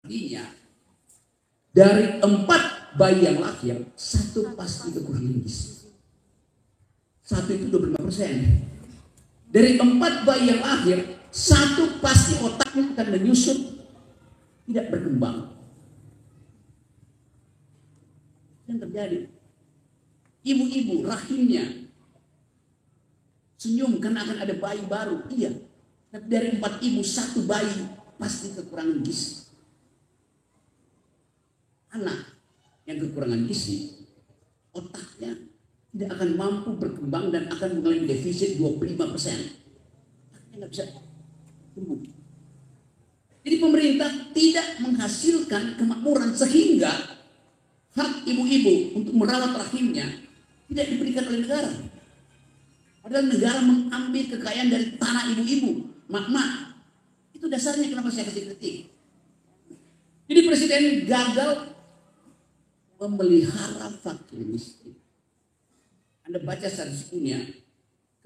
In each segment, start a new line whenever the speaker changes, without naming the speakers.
Artinya dari 4 bayi yang lahir, 1 pasti kekurangan gizi. 1 itu 25%. Dari 4 bayi yang lahir, 1 pasti otaknya akan menyusut, tidak berkembang. Yang terjadi, ibu-ibu rahimnya senyum karena akan ada bayi baru, iya. Tapi dari 4 ibu, 1 bayi pasti kekurangan gizi. Anak yang kekurangan gizi, otaknya tidak akan mampu berkembang dan akan mengalami defisit 25%. Otaknya nggak bisa tumbuh. Jadi pemerintah tidak menghasilkan kemakmuran sehingga hak ibu-ibu untuk merawat rahimnya tidak diberikan oleh negara. Padahal negara mengambil kekayaan dari tanah ibu-ibu, mak-mak. Itu dasarnya kenapa saya kasih kritik. Jadi presiden gagal memelihara fakir miskin. Anda baca statistiknya,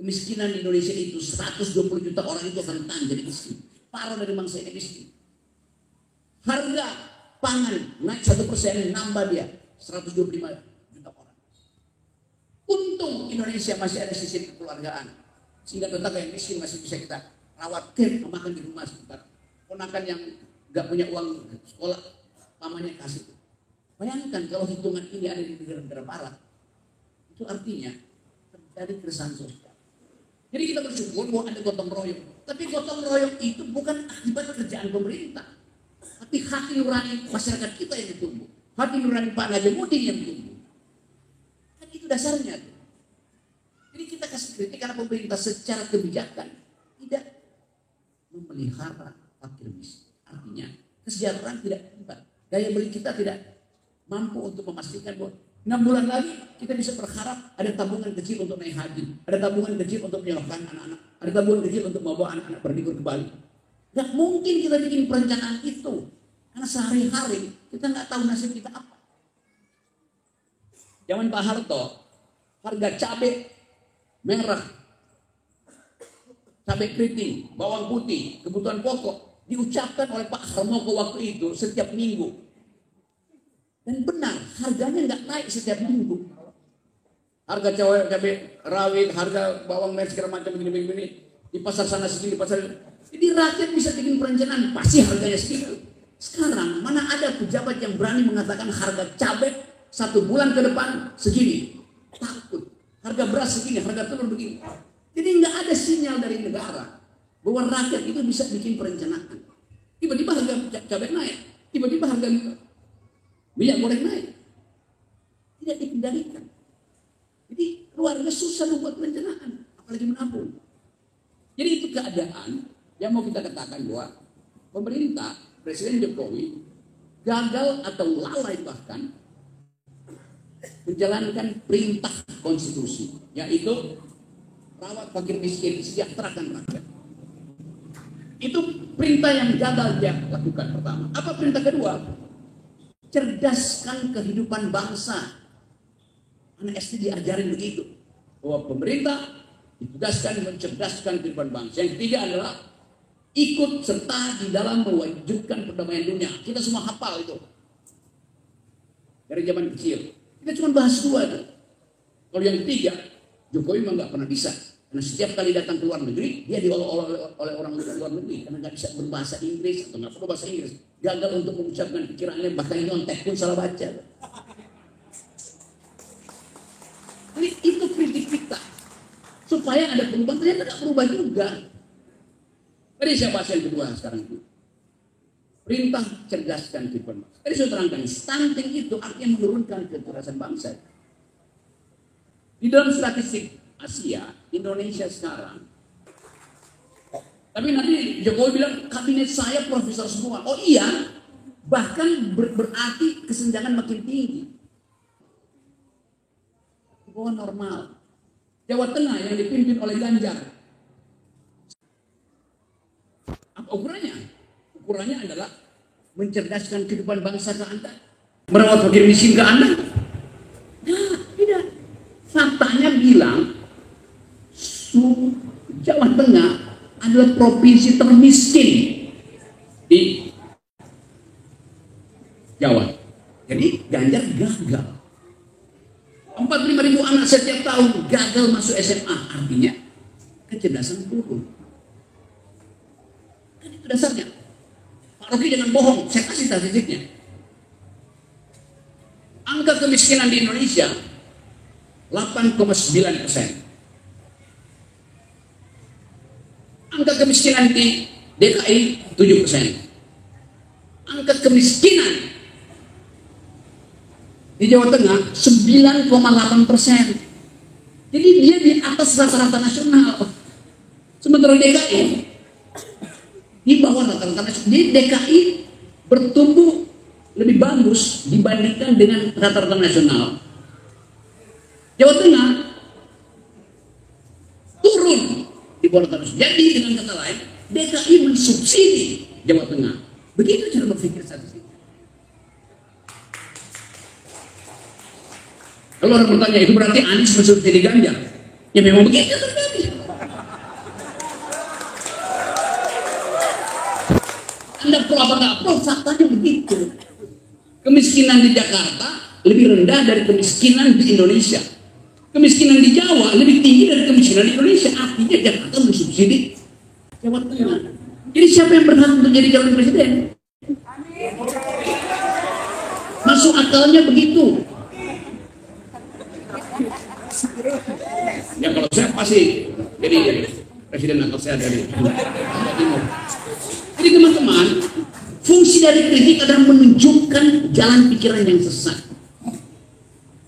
kemiskinan di Indonesia itu 120 juta orang itu akan rentan jadi miskin. Paruh dari bangsa ini miskin. Harga pangan naik 1%, nambah dia 125 juta orang. Untung Indonesia masih ada sistem kekeluargaan, sehingga tetangga yang miskin masih bisa kita rawat, makan di rumah sebentar. Ponakan yang gak punya uang sekolah, pamannya kasih. Bayangkan kalau hitungan ini ada di negara-negara barat, itu artinya terjadi keresahan sosial. Jadi kita bersyukur bahwa ada gotong royong. Tapi gotong royong itu bukan akibat kerjaan pemerintah, tapi hati nurani masyarakat kita yang tumbuh, hati nurani Pak Najamudin yang tumbuh. Kan itu dasarnya. Jadi kita kasih kritik karena pemerintah secara kebijakan tidak memelihara fakir miskin. Artinya kesejahteraan tidak tiba, daya beli kita tidak mampu untuk memastikan bahwa 6 bulan lagi kita bisa berharap ada tabungan kecil untuk naik haji, ada tabungan kecil untuk menyalurkan anak-anak, ada tabungan kecil untuk membawa anak-anak berlibur ke Bali. Gak mungkin kita bikin perencanaan itu, karena sehari-hari kita nggak tahu nasib kita apa. Zaman Pak Harto, harga cabai merah, cabai keriting, bawang putih, kebutuhan pokok diucapkan oleh Pak Harmoko waktu itu setiap minggu. Dan benar, harganya nggak naik setiap minggu. Harga cabai rawit, harga bawang merah segala macam begini-begini di pasar sana segini, di pasar. Jadi rakyat bisa bikin perencanaan, pasti harganya segitu. Sekarang mana ada pejabat yang berani mengatakan harga cabai 1 bulan ke depan segini? Takut. Harga beras segini, harga telur begini. Jadi nggak ada sinyal dari negara bahwa rakyat itu bisa bikin perencanaan. Tiba-tiba harga cabai naik, tiba-tiba harga minyak goreng naik, tidak dikendalikan. Jadi keluarga susah membuat perencanaan, apalagi menabung. Jadi itu keadaan yang mau kita katakan bahwa pemerintah, Presiden Jokowi gagal atau lalai bahkan menjalankan perintah konstitusi, yaitu rawat fakir miskin, sejahterakan rakyat. Itu perintah yang gagal dia lakukan pertama. Apa perintah kedua? Cerdaskan kehidupan bangsa. Anak SD diajarin begitu, bahwa pemerintah ditugaskan mencerdaskan kehidupan bangsa. Yang ketiga adalah ikut serta di dalam mewujudkan perdamaian dunia. Kita semua hafal itu dari zaman kecil. Kita cuma bahas 2 itu. Kalau yang ketiga, Jokowi memang nggak pernah bisa. Karena setiap kali datang ke luar negeri, dia diolok-olok oleh orang luar negeri karena nggak bisa berbahasa Inggris atau nggak perlu bahasa Inggris. Gagal untuk mengucapkan pikirannya, bahkan nyontek pun salah baca. Jadi itu kritik kita. Supaya ada perubahan, ternyata tidak berubah juga. Tadi saya bahas yang kedua sekarang itu. Perintah cerdaskan kehidupan bangsa. Tadi saya terangkan, stunting itu artinya menurunkan kecerdasan bangsa. Di dalam statistik Asia, Indonesia sekarang. Tapi nanti Jokowi bilang kabinet saya profesor semua. Oh iya, bahkan berarti kesenjangan makin tinggi. Di bawah normal. Jawa Tengah yang dipimpin oleh Ganjar. Apa ukurannya? Ukurannya adalah mencerdaskan kehidupan bangsa ke Anda. Merawat fakir miskin ke Anda. Nah, tidak. Faktanya bilang Jawa Tengah adalah provinsi termiskin di Jawa. Jadi Ganjar gagal. 45.000 anak setiap tahun gagal masuk SMA, artinya kecerdasan turun. Kan itu dasarnya. Pak Rocky jangan bohong, saya kasih statistiknya. Angka kemiskinan di Indonesia 8,9%. Angka kemiskinan di DKI 7%. Angka kemiskinan di Jawa Tengah 9,8%. Jadi dia di atas rata-rata nasional. Sementara DKI di bawah rata-rata nasional. Di DKI bertumbuh lebih bagus dibandingkan dengan rata-rata nasional. Jawa Tengah turun di bawah rata-rata nasional. Jadi dengan kata lain, DKI mensubsidi Jawa Tengah. Begitu cara berpikir statistik. Kalau orang bertanya, itu berarti Anies mensubsidi Ganjar? Ya memang begitu terjadi. Anda pro apa nggak pro, faktanya begitu. Kemiskinan di Jakarta lebih rendah dari kemiskinan di Indonesia. Kemiskinan di Jawa lebih tinggi dari kemiskinan di Indonesia. Artinya Jakarta mensubsidi Jawa Tengah. Jadi siapa yang berhak untuk jadi calon presiden? Masuk akalnya begitu. Ya kalau saya pasti jadi presiden atau saya dari Jawa Timur. Jadi teman-teman, fungsi dari kritik adalah menunjukkan jalan pikiran yang sesat.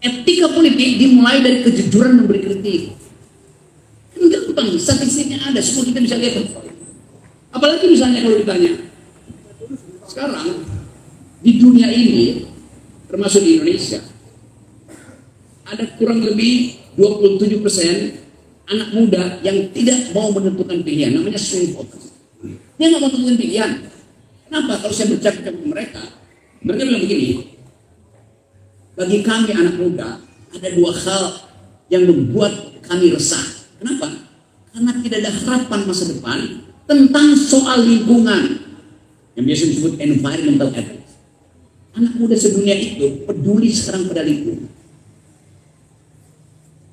Etika politik dimulai dari kejujuran memberi kritik. Gampang, statistiknya ada, semua kita bisa lihat. Apalagi misalnya kalau ditanya, sekarang di dunia ini, termasuk di Indonesia, ada kurang lebih 27% anak muda yang tidak mau menentukan pilihan, namanya swing voters. Dia nggak mau menentukan pilihan. Kenapa? Kalau saya bercakap dengan mereka bilang begini, bagi kami anak muda ada dua hal yang membuat kami resah. Kenapa? Karena tidak ada harapan masa depan tentang soal lingkungan yang biasa disebut environmental ethics. Anak muda sedunia itu peduli sekarang pada lingkungan.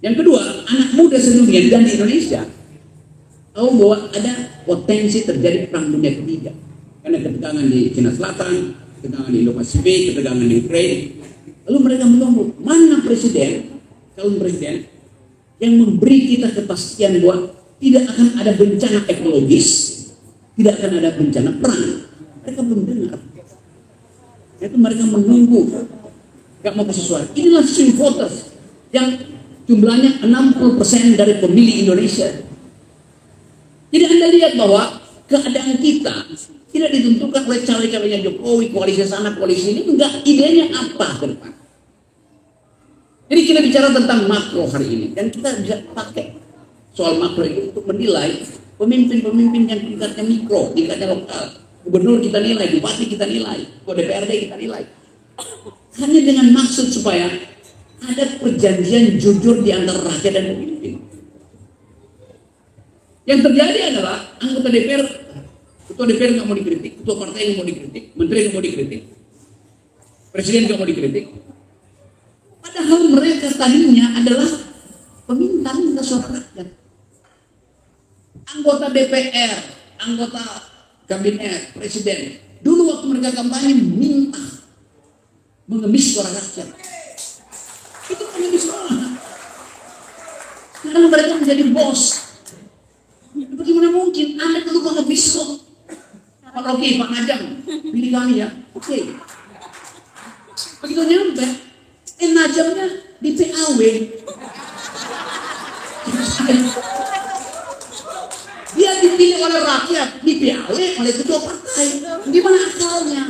Yang kedua, anak muda sedunia dan di Indonesia tahu bahwa ada potensi terjadi perang dunia ketiga karena ketegangan di Cina Selatan, ketegangan di Indo-Pasifik, ketegangan di Ukraina. Lalu mereka menunggu mana calon presiden yang memberi kita kepastian bahwa tidak akan ada bencana ekologis, tidak akan ada bencana perang. Mereka belum dengar. Itu mereka menunggu, gak mau kasih suara. Inilah swing voters yang jumlahnya 60% dari pemilih Indonesia. Jadi Anda lihat bahwa keadaan kita tidak ditentukan oleh cawe-cawenya Jokowi, koalisi sana, koalisi ini, enggak, idenya apa ke depan. Jadi kita bicara tentang makro hari ini, dan kita bisa pakai soal makro itu untuk menilai pemimpin-pemimpin yang tingkatnya mikro, tingkatnya lokal. Gubernur kita nilai, bupati kita nilai, DPRD kita nilai. Hanya dengan maksud supaya ada perjanjian jujur di antara rakyat dan pemimpin. Yang terjadi adalah anggota DPR, ketua DPR nggak mau dikritik, ketua partai nggak mau dikritik, menteri nggak mau dikritik, presiden nggak mau dikritik. Padahal mereka tadinya adalah peminta suara rakyat. Anggota DPR, anggota kabinet, presiden, dulu waktu mereka kampanye minta mengemis suara rakyat. Itu pengemis suara. Sekarang mereka menjadi bos. Bagaimana mungkin Anda dulu mengemis kok? Pak Rocky, Pak Najam, pilih kami ya. Oke. Begitu nyampe, Najamnya di PAW. Dia dipilih oleh rakyat, di PAW oleh ketua partai. Gimana akalnya?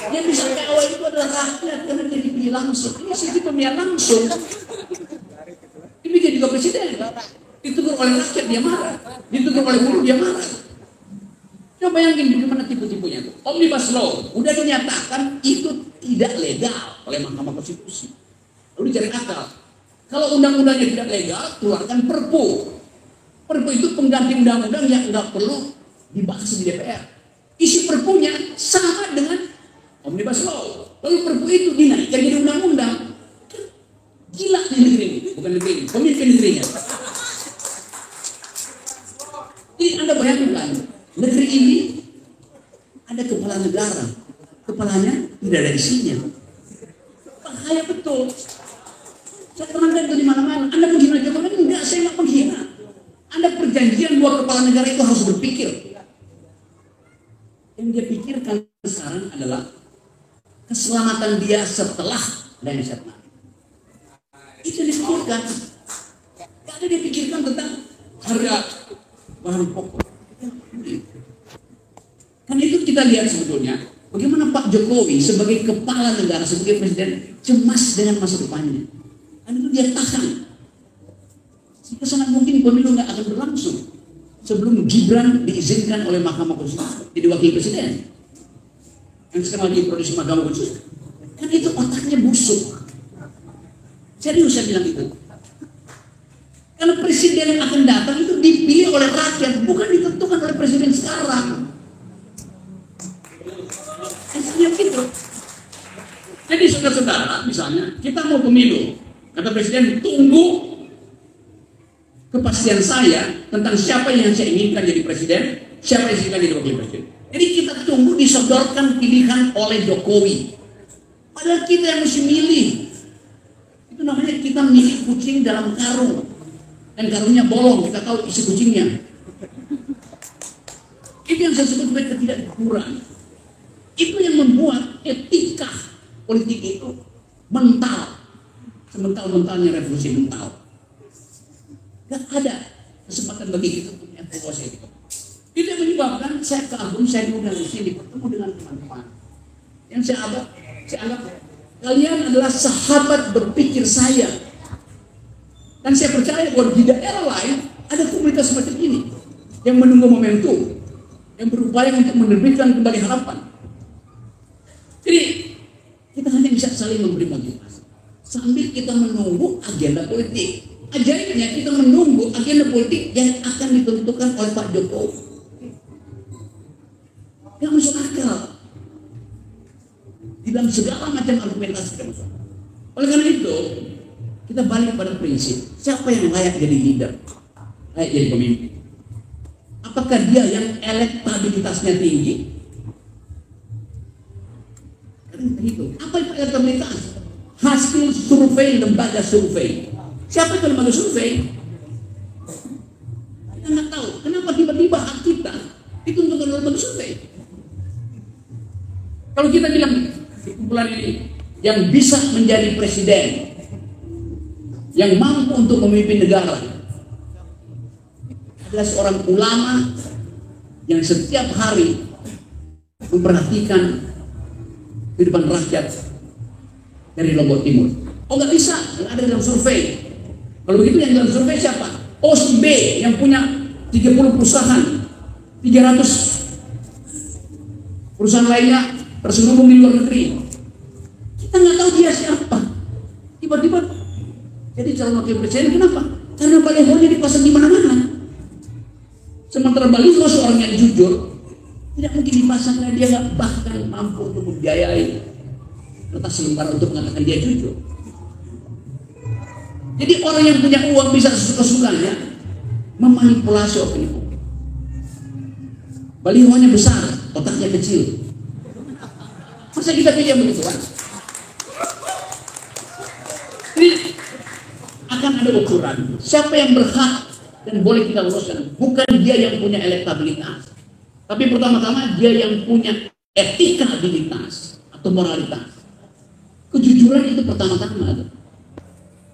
Dia bisa PAW itu adalah rakyat karena dia dipilih langsung. Ini sisi pemilihan langsung. Ini dia juga presiden. Ditegur oleh rakyat dia marah, ditegur oleh buruh dia marah. Coba bayangin bagaimana tipu-tipunya itu. Omnibus Law udah dinyatakan itu tidak legal oleh Mahkamah Konstitusi. Lalu dicari akal. Kalau undang-undangnya tidak legal, keluarkan Perpu. Perpu itu pengganti undang-undang yang nggak perlu dibahas di DPR. Isi Perpunya sama dengan Omnibus Law. Lalu perpu itu dinaikkan jadi undang-undang. Gila di negeri ini, bukan negeri ini, pemimpin negerinya. Jadi Anda bayangkan, negeri ini ada kepala negara, kepalanya tidak ada isinya. Bahaya betul. Saya pernah lihat di mana-mana. Anda menghina Jokowi? Enggak, saya nggak menghina. Anda perjanjian bahwa kepala negara itu harus berpikir. Yang dia pikirkan sekarang adalah keselamatan dia setelah lengser. Itu disebutkan. Gak ada dipikirkan tentang harga bahan pokok. Karena itu kita lihat sebetulnya bagaimana Pak Jokowi sebagai kepala negara, sebagai presiden cemas dengan masa depannya. Karena itu dia tahan. Sehingga sangat mungkin pemilu nggak akan berlangsung sebelum Gibran diizinkan oleh Mahkamah Konstitusi jadi wakil presiden. Yang sekarang lagi produksi Mahkamah Konstitusi. Karena itu otaknya busuk. Serius saya bilang itu. Karena presiden yang akan datang itu dipilih oleh rakyat, bukan ditentukan oleh presiden sekarang. Misalnya gitu. Jadi saudara-saudara, misalnya kita mau pemilu, kata presiden tunggu kepastian saya tentang siapa yang saya inginkan jadi presiden, siapa yang saya inginkan jadi wakil presiden. Jadi kita tunggu disodorkan pilihan oleh Jokowi. Padahal kita yang mesti milih. Itu namanya kita milih kucing dalam karung. Dan karungnya bolong, kita tahu isi kucingnya. Itu yang saya sebut sebagai ketidakjujuran. Itu yang membuat etika politik itu mental. Semental-mentalnya revolusi mental. Gak ada kesempatan bagi kita untuk evaluasi itu. Itu yang menyebabkan saya kagum, saya diundang di sini bertemu dengan teman-teman. Yang saya anggap kalian adalah sahabat berpikir saya. Dan saya percaya bahwa di daerah lain ada komunitas seperti ini yang menunggu momentum, yang berupaya untuk menerbitkan kembali harapan. Jadi kita hanya bisa saling memberi motivasi sambil kita menunggu agenda politik. Ajaibnya kita menunggu agenda politik yang akan ditentukan oleh Pak Jokowi. Yang masuk akal. Di dalam segala macam argumentasi kita masuk. Oleh karena itu, kita balik pada prinsip, siapa yang layak jadi leader? Layak jadi pemimpin. Apakah dia yang elektabilitasnya tinggi? Karena itu, apa itu elektabilitas? Hasil survei lembaga survei. Siapa itu lembaga survei? Kita nggak tahu. Kenapa tiba-tiba hak kita dituntut oleh lembaga survei? Kalau kita bilang di kumpulan ini yang bisa menjadi presiden, yang mampu untuk memimpin negara adalah seorang ulama yang setiap hari memperhatikan kehidupan rakyat dari Lombok Timur. Oh nggak bisa, nggak ada dalam survei. Kalau begitu yang dalam survei siapa? Oh si B yang punya 30 perusahaan, 300 perusahaan lainnya terselubung di luar negeri. Kita nggak tahu dia siapa. Tiba-tiba jadi calon wakil presiden. Kenapa? Karena balihonya dipasang di mana-mana. Sementara baliho seorang yang jujur tidak mungkin dipasang karena dia nggak bahkan mampu untuk membiayai kertas lembar untuk mengatakan dia jujur. Jadi orang yang punya uang bisa sesuka-sukanya memanipulasi opini publik. Balihonya besar, otaknya kecil. Masa kita pilih yang begitu kan? Ini akan ada ukuran. Siapa yang berhak dan boleh kita loloskan? Bukan dia yang punya elektabilitas, tapi pertama-tama dia yang punya etikabilitas atau moralitas. Kejujuran itu pertama-tama.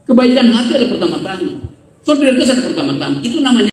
Kebaikan hati ada pertama-tama. Solidaritas ada pertama-tama. Itu namanya